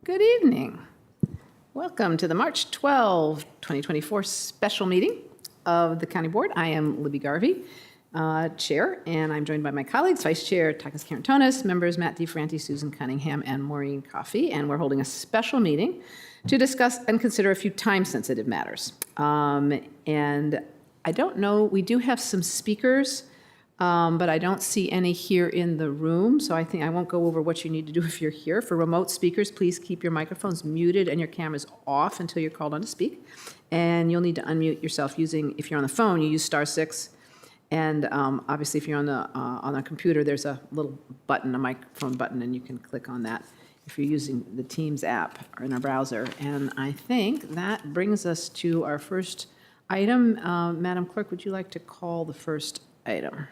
Good evening. Welcome to the March 12, 2024 special meeting of the County Board. I am Libby Garvey, Chair, and I'm joined by my colleagues, Vice Chair Takis Karantonis, members Matt DeFranti, Susan Cunningham, and Maureen Coffey, and we're holding a special meeting to discuss and consider a few time-sensitive matters. And I don't know, we do have some speakers, but I don't see any here in the room, so I think I won't go over what you need to do if you're here. For remote speakers, please keep your microphones muted and your cameras off until you're called on to speak. And you'll need to unmute yourself using, if you're on the phone, you use *6. And obviously, if you're on a computer, there's a little button, a microphone button, and you can click on that if you're using the Teams app or in our browser. And I think that brings us to our first item. Madam Clerk, would you like to call the first item?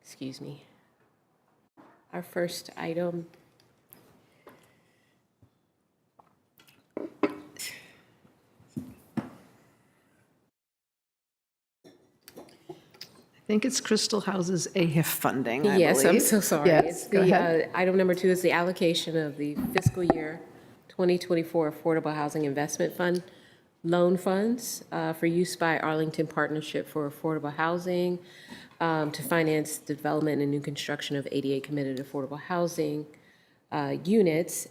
Excuse me. Our first item I think it's Crystal House's AHIF funding, I Yes, believe. I'm so sorry. Yes, It's go ahead. item number 2 is the allocation of the fiscal year 2024 Affordable Housing Investment Fund loan funds for use by Arlington Partnership for Affordable Housing to finance the development and new construction of ADA committed affordable housing units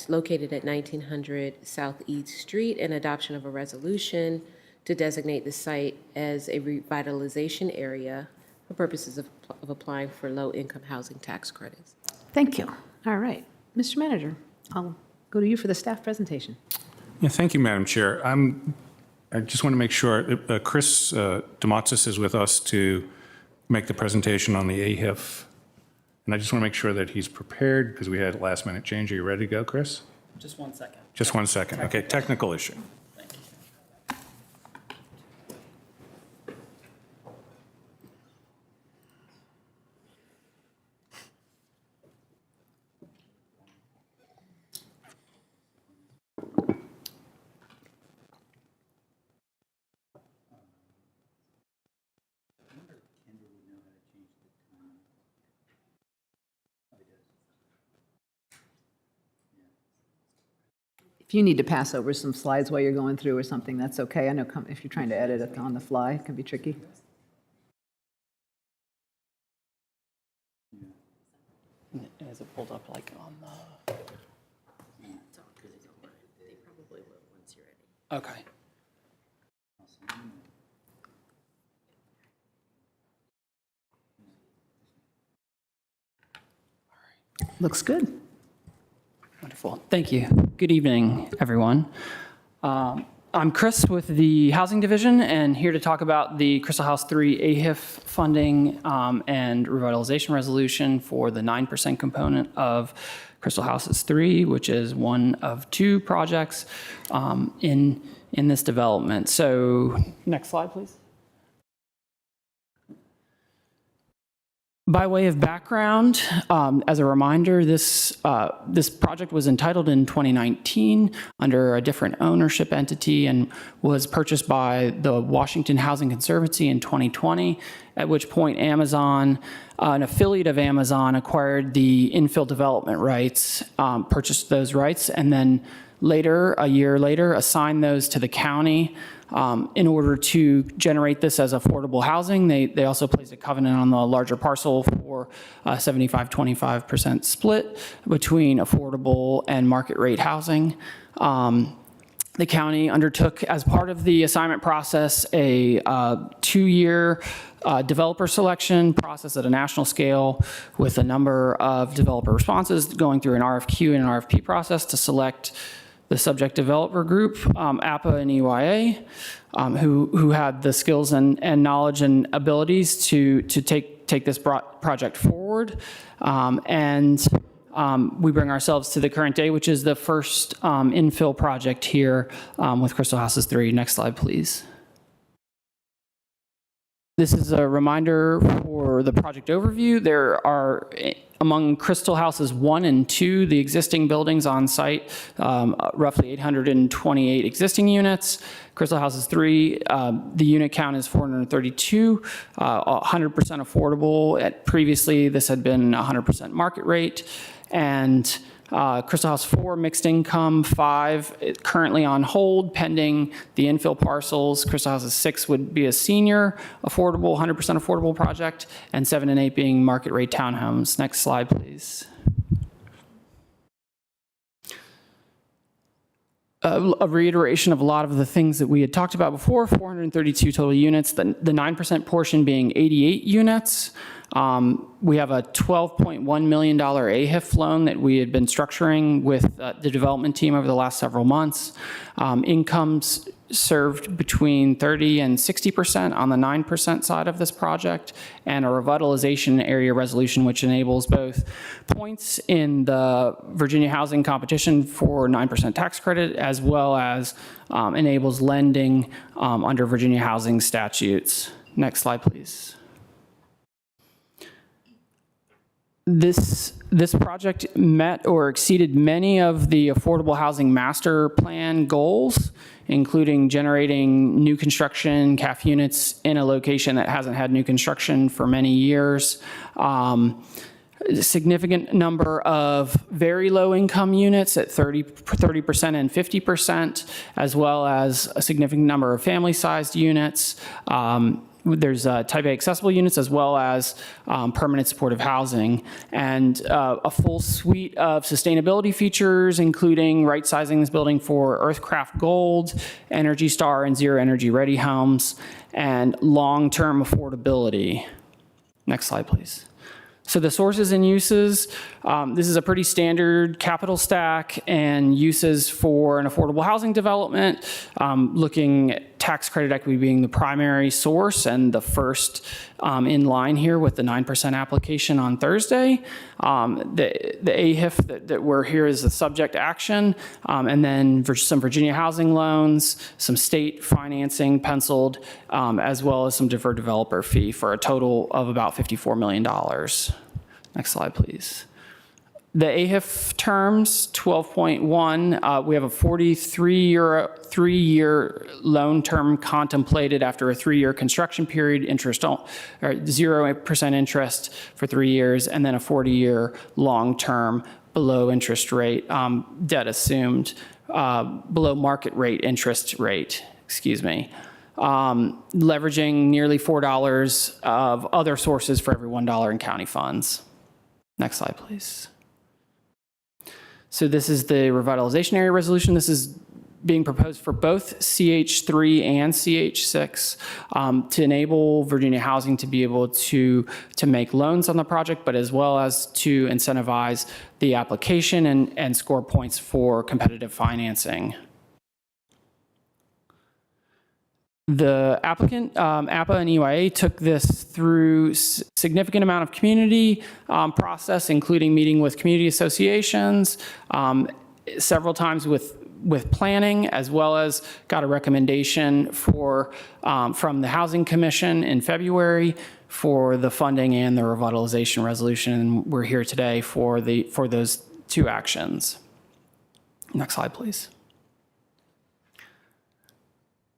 located at 1900 Southeast Street, and adoption of a resolution to designate the site as a revitalization area for purposes of applying for low-income housing tax credits. Thank you. All right. Mr. Manager, I'll go to you for the staff presentation. Yeah, thank you, Madam Chair. I just want to make sure Chris Dematsis is with us to make the presentation on the AHIF. And I just want to make sure that he's prepared because we had a last-minute change. Are you ready to go, Chris? Just 1 second. Just 1 second. Okay, technical issue. Thank you. If you need to pass over some slides while you're going through or something, that's okay. I know if you're trying to edit it on the fly, it can be tricky. Is it pulled up like on the? Okay. Looks good. Wonderful. Thank you. Good evening, everyone. I'm Chris with the Housing Division and here to talk about the Crystal House 3 AHIF funding and revitalization resolution for the 9% component of Crystal Houses 3, which is one of 2 projects in this development. So next slide, please. By way of background, as a reminder, this project was entitled in 2019 under a different ownership entity and was purchased by the Washington Housing Conservancy in 2020, at which point Amazon, an affiliate of Amazon, acquired the infill development rights, purchased those rights, and then later, a year later, assigned those to the county in order to generate this as affordable housing. They also placed a covenant on the larger parcel for a 75-25% split between affordable and market rate housing. The county undertook, as part of the assignment process, a 2-year developer selection process at a national scale with a number of developer responses going through an RFQ and an RFP process to select the subject developer group, APA and EYA, who had the skills and knowledge and abilities to take this project forward. We bring ourselves to the current day, which is the first infill project here with Crystal Houses 3. Next slide, please. This is a reminder for the project overview. There are Among Crystal Houses 1 and 2, the existing buildings on site, roughly 828 existing units. Crystal Houses 3, the unit count is 432, 100% affordable. Previously, this had been 100% market rate. And Crystal House 4, mixed income. 5, currently on hold pending the infill parcels. Crystal House 6 would be a senior, affordable, 100% affordable project, and 7 and 8 being market rate townhomes. Next slide, please. A reiteration of a lot of the things that we had talked about before, 432 total units, the 9% portion being 88 units. We have a $12.1 million AHIF loan that we had been structuring with the development team over the last several months. Incomes served between 30 and 60% on the 9% side of this project, and a revitalization area resolution which enables both points in the Virginia housing competition for 9% tax credit, as well as enables lending under Virginia housing statutes. Next slide, please. This project met or exceeded many of the Affordable Housing Master Plan goals, including generating new construction CAF units in a location that hasn't had new construction for many years. A significant number of very low income units at 30% and 50%, as well as a significant number of family sized units. There's type A accessible units, as well as permanent supportive housing, and a full suite of sustainability features, including right sizing this building for Earthcraft Gold, Energy Star, and Zero Energy Ready homes, and long-term affordability. Next slide, please. So the sources and uses, this is a pretty standard capital stack and uses for an affordable housing development, looking at tax credit equity being the primary source and the first in line here with the 9% application on Thursday. The AHIF that we're here is the subject action, and then some Virginia housing loans, some state financing penciled, as well as some deferred developer fee for a total of about $54 million. Next slide, please. The AHIF terms, 12.1, we have a 43-year, 3-year loan term contemplated after a 3-year construction period, interest or 0% interest for 3 years, and then a 40-year long-term below interest rate, debt assumed, below market rate interest rate, excuse me. Leveraging nearly $4 of other sources for every $1 in county funds. Next slide, please. So this is the revitalization area resolution. This is being proposed for both CH3 and CH6 to enable Virginia Housing to be able to make loans on the project, but as well as to incentivize the application and score points for competitive financing. The applicant, APA and EYA, took this through significant amount of community process, including meeting with community associations, several times with planning, as well as got a recommendation from the Housing Commission in February for the funding and the revitalization resolution. And we're here today for those two actions. Next slide, please.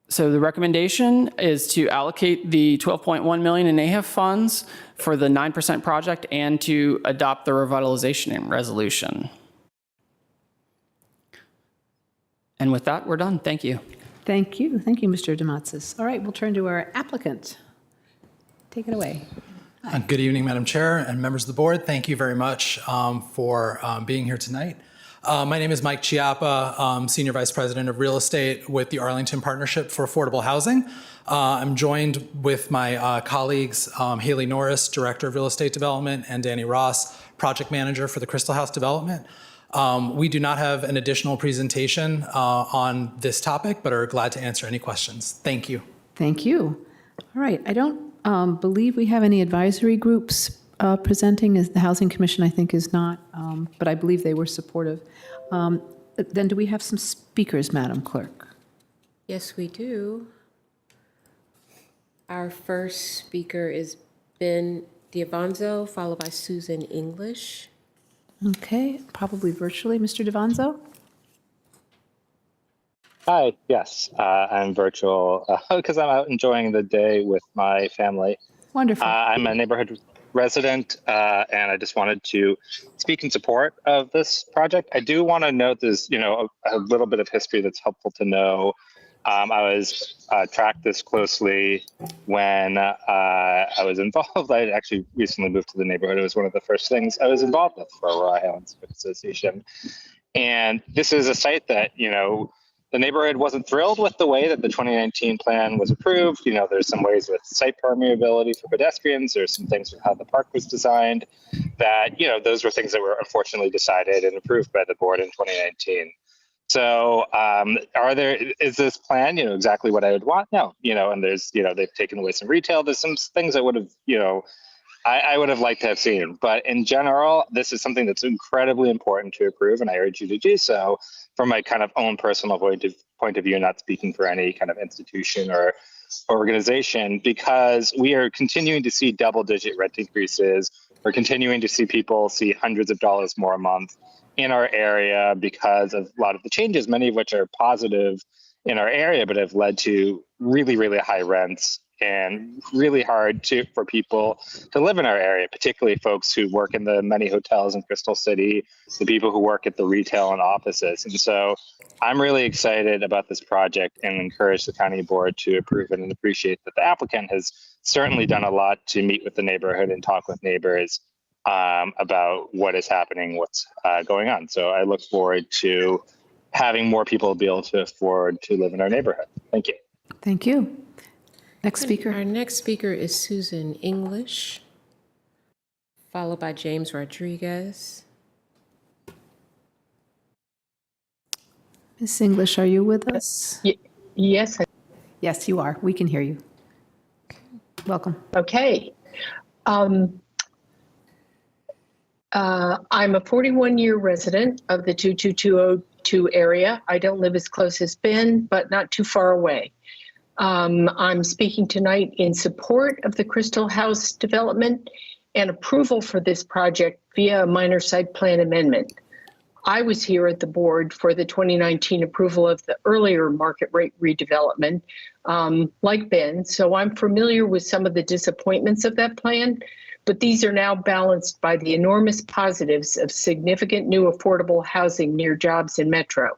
So the recommendation is to allocate the $12.1 million in AHIF funds for the 9% project and to adopt the revitalization resolution. And with that, we're done. Thank you. Thank you. Thank you, Mr. Dematzis. All right, we'll turn to our applicant. Take it away. Good evening, Madam Chair and members of the board. Thank you very much for being here tonight. My name is Mike Chiappa, Senior Vice President of Real Estate with the Arlington Partnership for Affordable Housing. I'm joined with my colleagues, Haley Norris, Director of Real Estate Development, and Danny Ross, Project Manager for the Crystal House Development. We do not have an additional presentation on this topic, but are glad to answer any questions. Thank you. Thank you. All right, I don't believe we have any advisory groups presenting, as the Housing Commission, I think, is not, but I believe they were supportive. Then do we have some speakers, Madam Clerk? Yes, we do. Our first speaker is Ben Diavanzo, followed by Susan English. Okay, probably virtually, Mr. Devanzo? Hi, yes, I'm virtual because I'm out enjoying the day with my family. Wonderful. I'm a neighborhood resident, and I just wanted to speak in support of this project. I do want to note there's, a little bit of history that's helpful to know. I was tracked this closely when I was involved. I actually recently moved to the neighborhood. It was one of the first things I was involved with for Aurora Highlands Civic Association. And this is a site that, the neighborhood wasn't thrilled with the way that the 2019 plan was approved. There's some ways with site permeability for pedestrians. There's some things with how the park was designed that, those were things that were unfortunately decided and approved by the board in 2019. So is this plan, exactly what I would want? No, and there's, they've taken away some retail. There's some things I would have, I would have liked to have seen, but in general, this is something that's incredibly important to approve, and I urge you to do so from my kind of own personal point of view, not speaking for any kind of institution or organization, because we are continuing to see double-digit rent increases. We're continuing to see people see hundreds of dollars more a month in our area because of a lot of the changes, many of which are positive in our area, but have led to really, really high rents and really hard for people to live in our area, particularly folks who work in the many hotels in Crystal City, the people who work at the retail and offices. And so I'm really excited about this project and encourage the county board to approve it and appreciate that the applicant has certainly done a lot to meet with the neighborhood and talk with neighbors about what is happening, what's going on. So I look forward to having more people be able to afford to live in our neighborhood. Thank you. Thank you. Next speaker. Our next speaker is Susan English, followed by James Rodriguez. Ms. English, are you with us? Yes. Yes, you are. We can hear you. Welcome. Okay. I'm a 41-year resident of the 22202 area. I don't live as close as Ben, but not too far away. I'm speaking tonight in support of the Crystal House development and approval for this project via a minor site plan amendment. I was here at the board for the 2019 approval of the earlier market rate redevelopment, like Ben, so I'm familiar with some of the disappointments of that plan, but these are now balanced by the enormous positives of significant new affordable housing near jobs in Metro.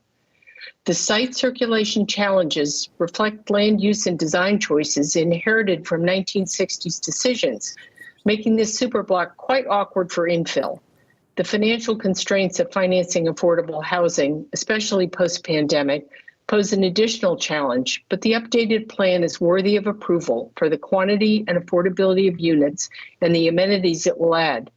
The site circulation challenges reflect land use and design choices inherited from 1960s decisions, making this superblock quite awkward for infill. The financial constraints of financing affordable housing, especially post-pandemic, pose an additional challenge, but the updated plan is worthy of approval for the quantity and affordability of units and the amenities it will add.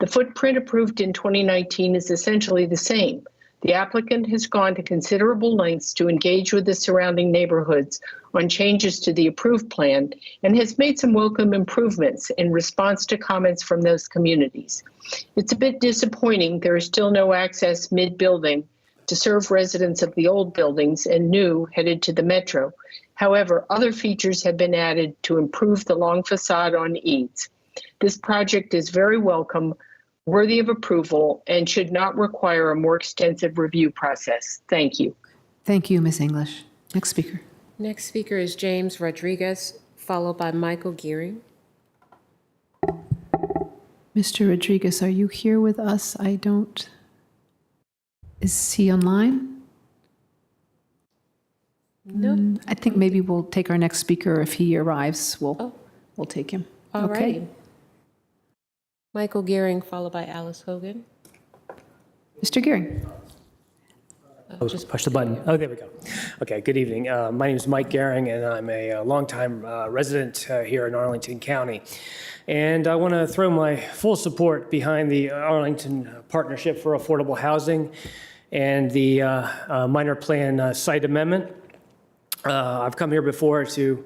The footprint approved in 2019 is essentially the same. The applicant has gone to considerable lengths to engage with the surrounding neighborhoods on changes to the approved plan and has made some welcome improvements in response to comments from those communities. It's a bit disappointing there is still no access mid-building to serve residents of the old buildings and new headed to the Metro. However, other features have been added to improve the long facade on Eads. This project is very welcome, worthy of approval, and should not require a more extensive review process. Thank you. Thank you, Ms. English. Next speaker. Next speaker is James Rodriguez, followed by Michael Gearing. Mr. Rodriguez, are you here with us? Is he online? No. I think maybe we'll take our next speaker. If he arrives, we'll take him. All Okay. right. Michael Gearing, followed by Alice Hogan. Mr. Gearing. Just push the button. Oh, there we go. Okay, good evening. My name is Mike Gehring, and I'm a longtime resident here in Arlington County. And I want to throw my full support behind the Arlington Partnership for Affordable Housing and the minor plan site amendment. I've come here before to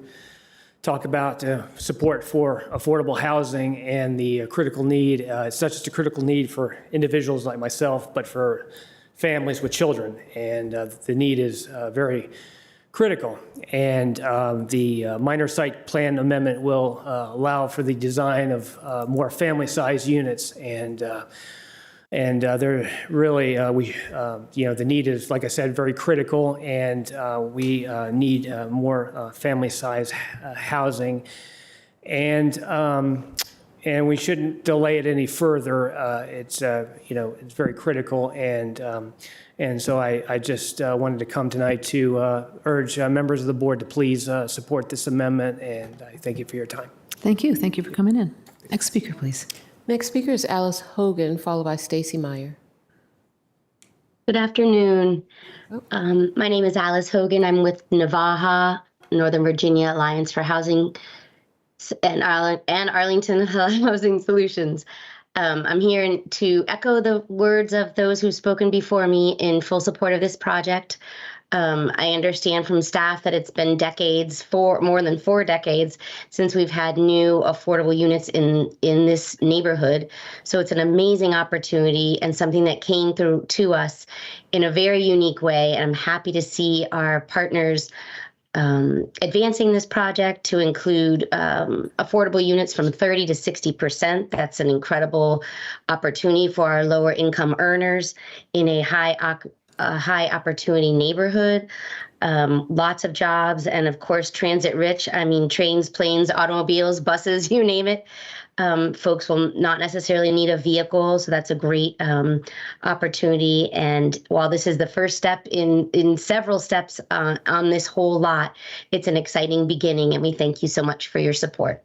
talk about support for affordable housing and the critical need. It's not just a critical need for individuals like myself, but for families with children. And the need is very, critical. And the minor site plan amendment will allow for the design of more family-sized units. And they're really, the need is, like I said, very critical, and we need more family-sized housing. And we shouldn't delay it any further. It's very critical, and so I just wanted to come tonight to urge members of the board to please support this amendment, and I thank you for your time. Thank you. Thank you for coming in. Next speaker, please. Next speaker is Alice Hogan, followed by Stacy Meyer. Good afternoon. My name is Alice Hogan. I'm with NVAHA, Northern Virginia Alliance for Housing and Arlington Housing Solutions. I'm here to echo the words of those who've spoken before me in full support of this project. I understand from staff that it's been more than 4 decades, since we've had new affordable units in this neighborhood. So it's an amazing opportunity and something that came through to us in a very unique way. And I'm happy to see our partners advancing this project to include affordable units from 30 to 60%. That's an incredible opportunity for our lower income earners in a high opportunity neighborhood. Lots of jobs, and of course, transit rich. I mean, trains, planes, automobiles, buses, you name it. Folks will not necessarily need a vehicle, so that's a great opportunity. And while this is the first step in several steps on this whole lot, it's an exciting beginning, and we thank you so much for your support.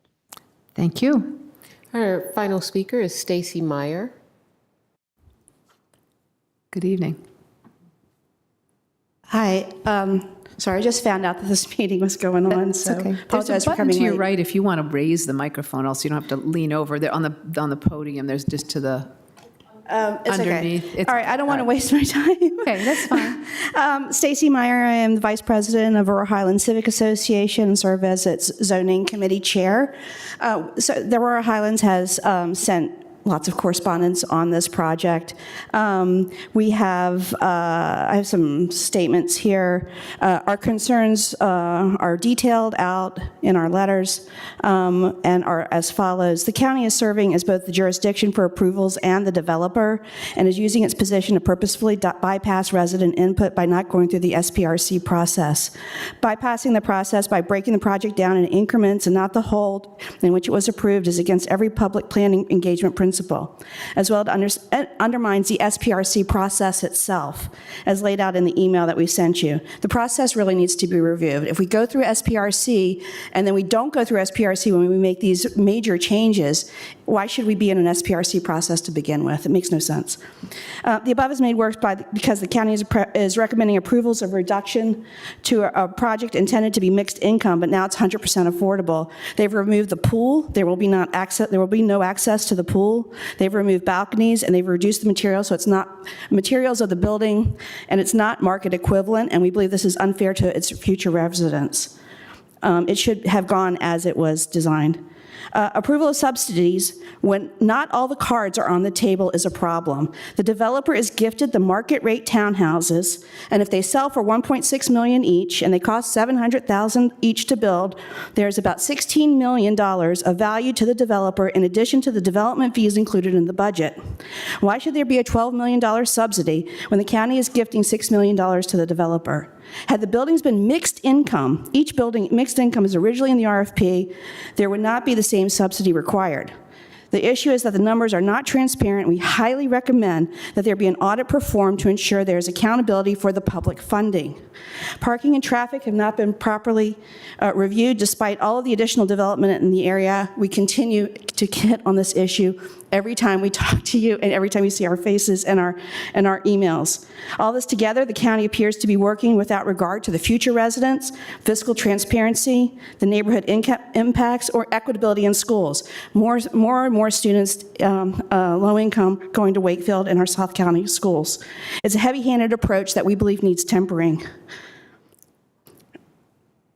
Thank you. Our final speaker is Stacy Meyer. Good evening. Hi. Sorry, I just found out that this meeting was going on, It's so okay. apologize There's a for button coming to your late. right if you want to raise the microphone, else you don't have to lean over. There on the podium, there's just to the It's underneath. okay. All right, I don't want to waste my time. Okay, that's fine. Stacy Meyer, I am the Vice President of Aurora Highlands Civic Association and serve as its zoning committee chair. So the Aurora Highlands has sent lots of correspondence on this project. I have some statements here. Our concerns are detailed out in our letters and are as follows. The county is serving as both the jurisdiction for approvals and the developer, and is using its position to purposefully bypass resident input by not going through the SPRC process. Bypassing the process by breaking the project down in increments and not the whole in which it was approved is against every public planning engagement principle, as well as undermines the SPRC process itself, as laid out in the email that we sent you. The process really needs to be reviewed. If we go through SPRC and then we don't go through SPRC when we make these major changes, why should we be in an SPRC process to begin with? It makes no sense. The above is made worse because the county is recommending approvals of reduction to a project intended to be mixed income, but now it's 100% affordable. They've removed the pool. There will be no access to the pool. They've removed balconies, and they've reduced the materials, so it's not materials of the building, and it's not market equivalent, and we believe this is unfair to its future residents. It should have gone as it was designed. Approval of subsidies, when not all the cards are on the table, is a problem. The developer is gifted the market rate townhouses, and if they sell for $1.6 million each and they cost $700,000 each to build, there's about $16 million of value to the developer in addition to the development fees included in the budget. Why should there be a $12 million subsidy when the county is gifting $6 million to the developer? Had the buildings been mixed income, each building mixed income is originally in the RFP, there would not be the same subsidy required. The issue is that the numbers are not transparent. We highly recommend that there be an audit performed to ensure there is accountability for the public funding. Parking and traffic have not been properly reviewed despite all of the additional development in the area. We continue to hit on this issue every time we talk to you and every time you see our faces and our emails. All this together, the county appears to be working without regard to the future residents, fiscal transparency, the neighborhood impacts, or equitability in schools. More and more students, low income, going to Wakefield and our South County schools. It's a heavy-handed approach that we believe needs tempering.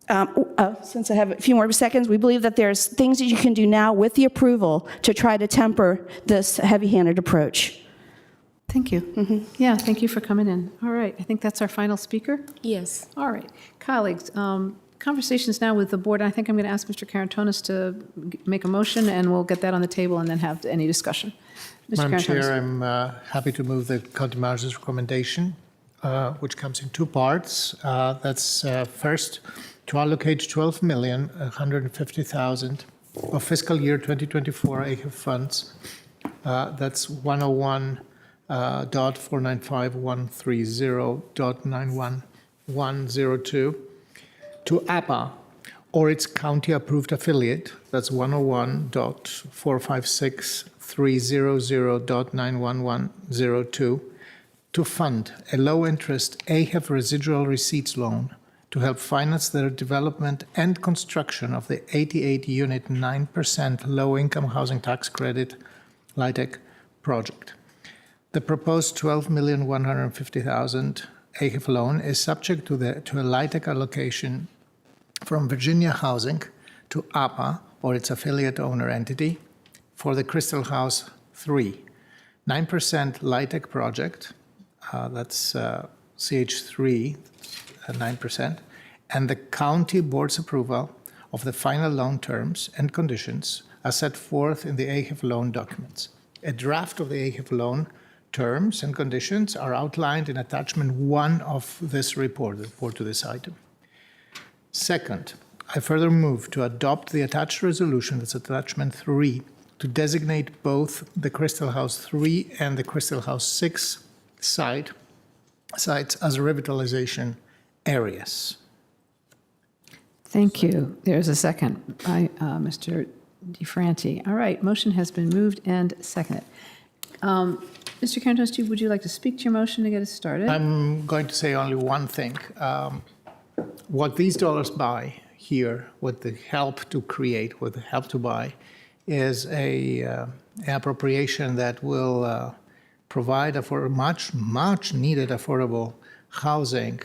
Since I have a few more seconds, we believe that there's things that you can do now with the approval to try to temper this heavy-handed approach. Thank you. Yeah, thank you for coming in. All right, I think that's our final speaker. Yes. All right, colleagues, conversations now with the board. I think I'm going to ask Mr. Karantonis to make a motion, and we'll get that on the table and then have any discussion. Mr. Madam Chair, Karantonis. I'm happy to move the county manager's recommendation, which comes in two parts. That's first, to allocate 12,150,000 of fiscal year 2024 AHIP funds. That's 101.495.130.91102 to APA or its county-approved affiliate. That's 101.456.300.91102 to fund a low-interest AHIP residual receipts loan to help finance the development and construction of the 88-unit 9% low-income housing tax credit LIHTC project. The proposed $12,150,000 AHIP loan is subject to a LIHTC allocation from Virginia Housing to APA or its affiliate owner entity for the Crystal House 3, 9% LIHTC project, that's CH3, 9%, and the county board's approval of the final loan terms and conditions as set forth in the AHIP loan documents. A draft of the AHIP loan terms and conditions are outlined in attachment 1 of this report, the report to this item. Second, I further move to adopt the attached resolution, that's attachment 3, to designate both the Crystal House 3 and the Crystal House 6 sites as revitalization areas. Thank you. There's a second by Mr. DeFranti. All right, motion has been moved and seconded. Mr. Karantonis, would you like to speak to your motion to get us started? I'm going to say only one thing. What these dollars buy here, what they help to create, what they help to buy, is an appropriation that will provide for much needed affordable housing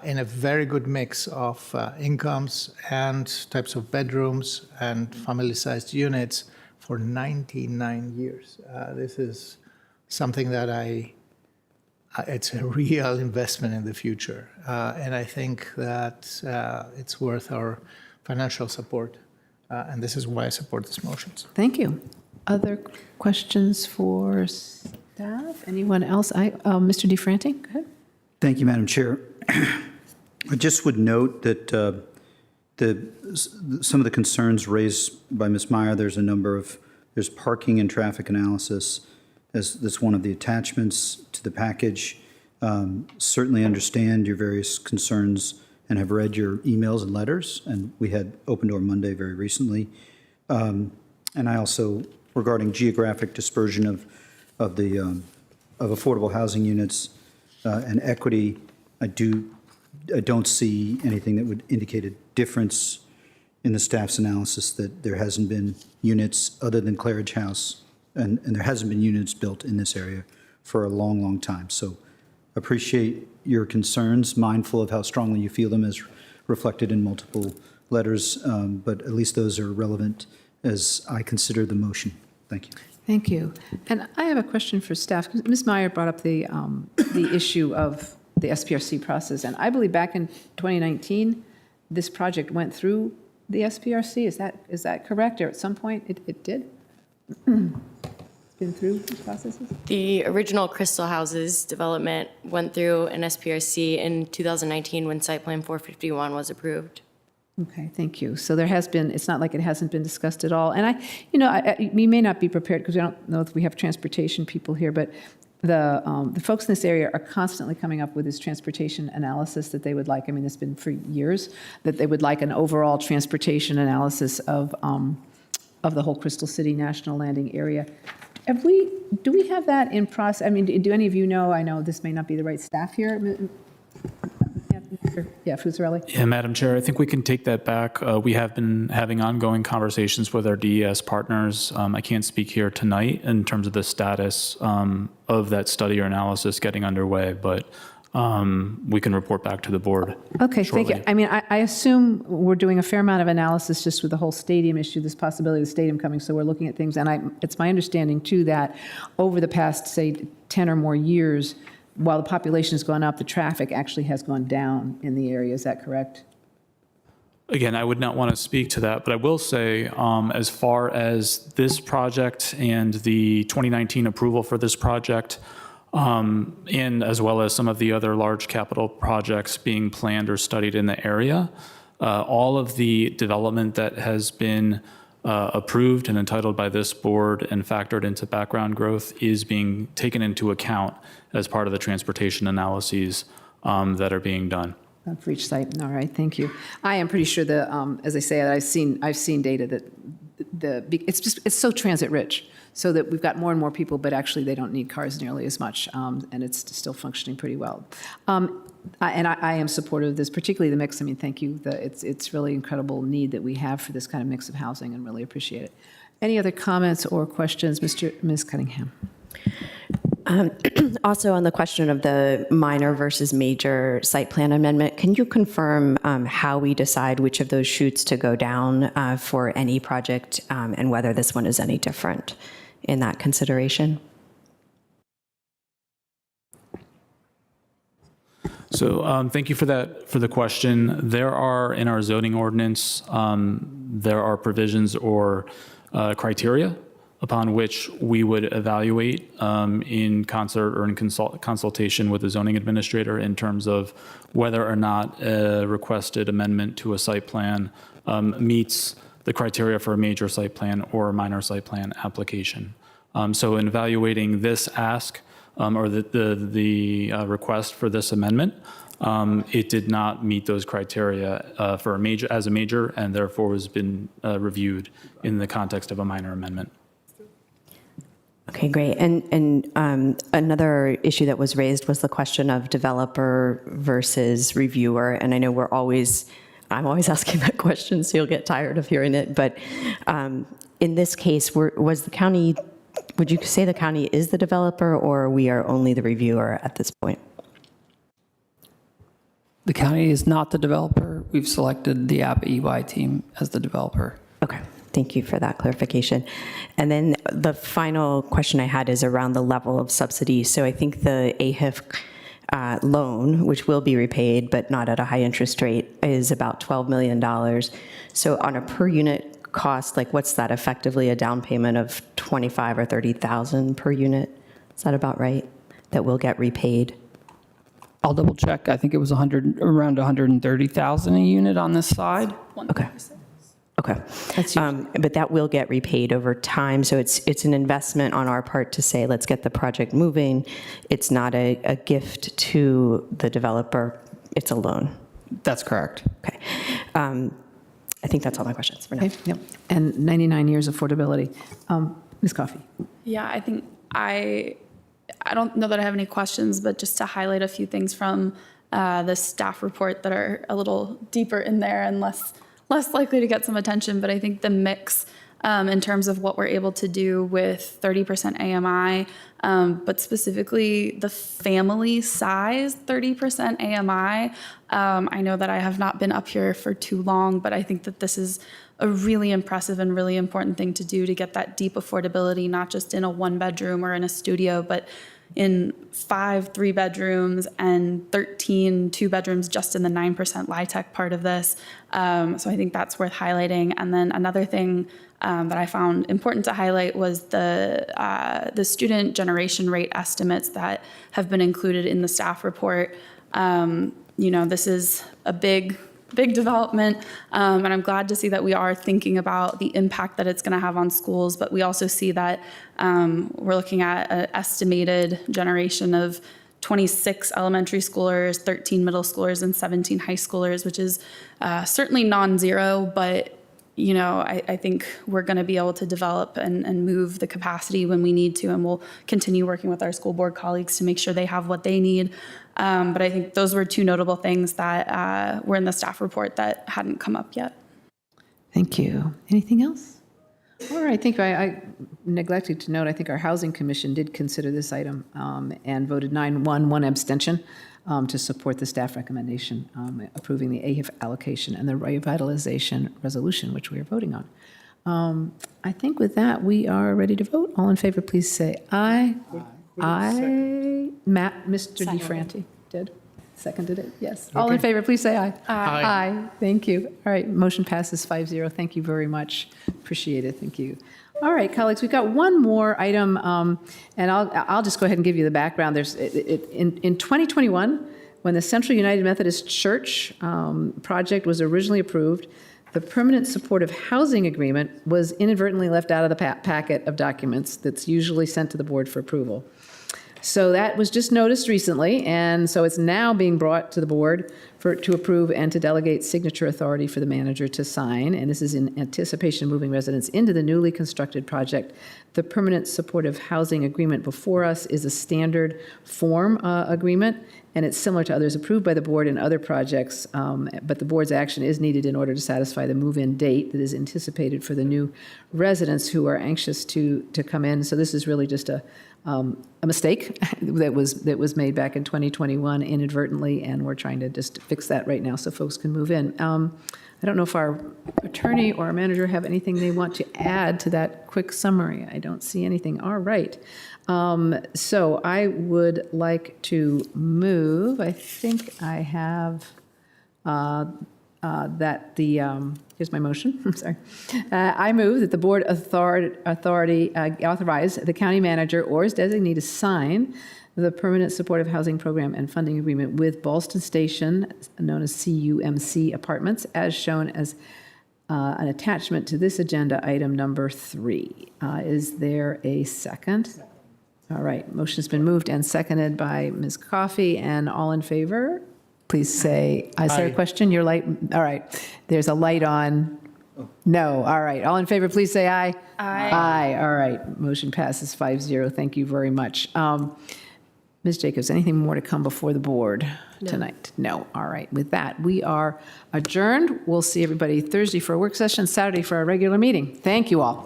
in a very good mix of incomes and types of bedrooms and family-sized units for 99 years. This is something that it's a real investment in the future. And I think that it's worth our financial support. And this is why I support these motions. Thank you. Other questions for staff? Anyone else? Mr. DeFranti, go ahead. Thank you, Madam Chair. I just would note that some of the concerns raised by Ms. Meyer, there's parking and traffic analysis that's one of the attachments to the package. Certainly understand your various concerns and have read your emails and letters, and we had Open Door Monday very recently. And I also, regarding geographic dispersion of affordable housing units and equity, I don't see anything that would indicate a difference in the staff's analysis that there hasn't been units other than Claridge House, and there hasn't been units built in this area for a long, long time. So appreciate your concerns, mindful of how strongly you feel them as reflected in multiple letters, but at least those are relevant as I consider the motion. Thank you. Thank you. And I have a question for staff. Ms. Meyer brought up the issue of the SPRC process, and I believe back in 2019, this project went through the SPRC. Is that correct? Or at some point it did? It's been through these processes? The original Crystal Houses development went through an SPRC in 2019 when Site Plan 451 was approved. Okay, thank you. So there has been, it's not like it hasn't been discussed at all. And we may not be prepared because we don't know if we have transportation people here, but the folks in this area are constantly coming up with this transportation analysis that they would like. I mean, it's been for years that they would like an overall transportation analysis of the whole Crystal City National Landing area. Do we have that in process? I mean, do any of you know? I know this may not be the right staff here. Yeah, Fuzzarelli. Yeah, Madam Chair, I think we can take that back. We have been having ongoing conversations with our DES partners. I can't speak here tonight in terms of the status of that study or analysis getting underway, but we can report back to the board. Okay, thank you. shortly. I mean, I assume we're doing a fair amount of analysis just with the whole stadium issue, this possibility of the stadium coming, so we're looking at things. And it's my understanding, too, that over the past, say, 10 or more years, while the population has gone up, the traffic actually has gone down in the area. Is that correct? Again, I would not want to speak to that, but I will say, as far as this project and the 2019 approval for this project, and as well as some of the other large capital projects being planned or studied in the area, all of the development that has been approved and entitled by this board and factored into background growth is being taken into account as part of the transportation analyses that are being done. For each site. All right, thank you. I am pretty sure as I say, I've seen data that it's so transit rich, so that we've got more and more people, but actually they don't need cars nearly as much, and it's still functioning pretty well. And I am supportive of this, particularly the mix. I mean, thank you. It's really incredible need that we have for this kind of mix of housing, and really appreciate it. Any other comments or questions, Ms. Cunningham? Also on the question of the minor versus major site plan amendment, can you confirm how we decide which of those chutes to go down for any project and whether this one is any different in that consideration? So thank you for the question. There are, in our zoning ordinance, there are provisions or criteria upon which we would evaluate in concert or in consultation with the zoning administrator in terms of whether or not a requested amendment to a site plan meets the criteria for a major site plan or a minor site plan application. So in evaluating this ask or the request for this amendment, it did not meet those criteria for as a major, and therefore has been reviewed in the context of a minor amendment. Okay, great. And another issue that was raised was the question of developer versus reviewer. And I know I'm always asking that question, so you'll get tired of hearing it. But in this case, was the county, would you say the county is the developer, or we are only the reviewer at this point? The county is not the developer. We've selected the APA-EY team as the developer. Okay. Thank you for that clarification. And then the final question I had is around the level of subsidy. So I think the AHIF loan, which will be repaid but not at a high interest rate, is about $12 million. So on a per unit cost, like what's that, effectively a down payment of $25,000 or $30,000 per unit? Is that about right? That will get repaid? I'll double check. I think it was around $130,000 a unit on this side. Okay. Okay. But that will get repaid over time. So it's an investment on our part to say, let's get the project moving. It's not a gift to the developer. It's a loan. That's correct. Okay. I think that's all my questions for now. Okay, yep. And 99 years affordability. Ms. Coffey. Yeah, I think I don't know that I have any questions, but just to highlight a few things from the staff report that are a little deeper in there and less likely to get some attention. But I think the mix in terms of what we're able to do with 30% AMI, but specifically the family size 30% AMI. I know that I have not been up here for too long, but I think that this is a really impressive and really important thing to do to get that deep affordability, not just in a 1-bedroom or in a studio, but in 5 3-bedrooms and 13 2-bedrooms just in the 9% LIHTC part of this. So I think that's worth highlighting. And then another thing that I found important to highlight was the student generation rate estimates that have been included in the staff report. This is a big development, and I'm glad to see that we are thinking about the impact that it's going to have on schools, but we also see that we're looking at an estimated generation of 26 elementary schoolers, 13 middle schoolers, and 17 high schoolers, which is certainly non-zero, but I think we're going to be able to develop and move the capacity when we need to, and we'll continue working with our school board colleagues to make sure they have what they need. But I think those were 2 notable things that were in the staff report that hadn't come up yet. Thank you. Anything else? All right, thank you. I neglected to note, I think our Housing Commission did consider this item and voted 9-1, 1 abstention. to support the staff recommendation approving the AHIF allocation and the revitalization resolution, which we are voting on. I think with that, we are ready to vote. All in favor, please say aye. Aye. Matt, Mr. DeFranti did. Seconded it, yes. All in favor, please say aye. Aye. Aye. Thank you. All right, motion passes 5-0. Thank you very much. Appreciate it. Thank you. All right, colleagues, we've got one more item, and I'll just go ahead and give you the background. In 2021, when the Central United Methodist Church project was originally approved, the permanent supportive housing agreement was inadvertently left out of the packet of documents that's usually sent to the board for approval. So that was just noticed recently, and so it's now being brought to the board to approve and to delegate signature authority for the manager to sign, and this is in anticipation of moving residents into the newly constructed project. The permanent supportive housing agreement before us is a standard form agreement, and it's similar to others approved by the board in other projects, but the board's action is needed in order to satisfy the move-in date that is anticipated for the new residents who are anxious to come in. So this is really just a mistake that was made back in 2021 inadvertently, and we're trying to just fix that right now so folks can move in. I don't know if our attorney or our manager have anything they want to add to that quick summary. I don't see anything. All right. So I would like to move, I think I have that the, here's my motion, I'm sorry. I move that the board authorize the county manager or his designee to sign the permanent supportive housing program and funding agreement with Ballston Station, known as CUMC Apartments, as shown as an attachment to this agenda item number 3. Is there a second? All right, motion's been moved and seconded by Ms. Coffey, and all in favor? Please say, is there a question? Your light, all right. There's a light on. No, all right. All in favor, please say aye. Aye. Aye, all right. Motion passes 5-0. Thank you very much. Ms. Jacobs, anything more to come before the board tonight? No. All right. With that, we are adjourned. We'll see everybody Thursday for a work session, Saturday for our regular meeting. Thank you all.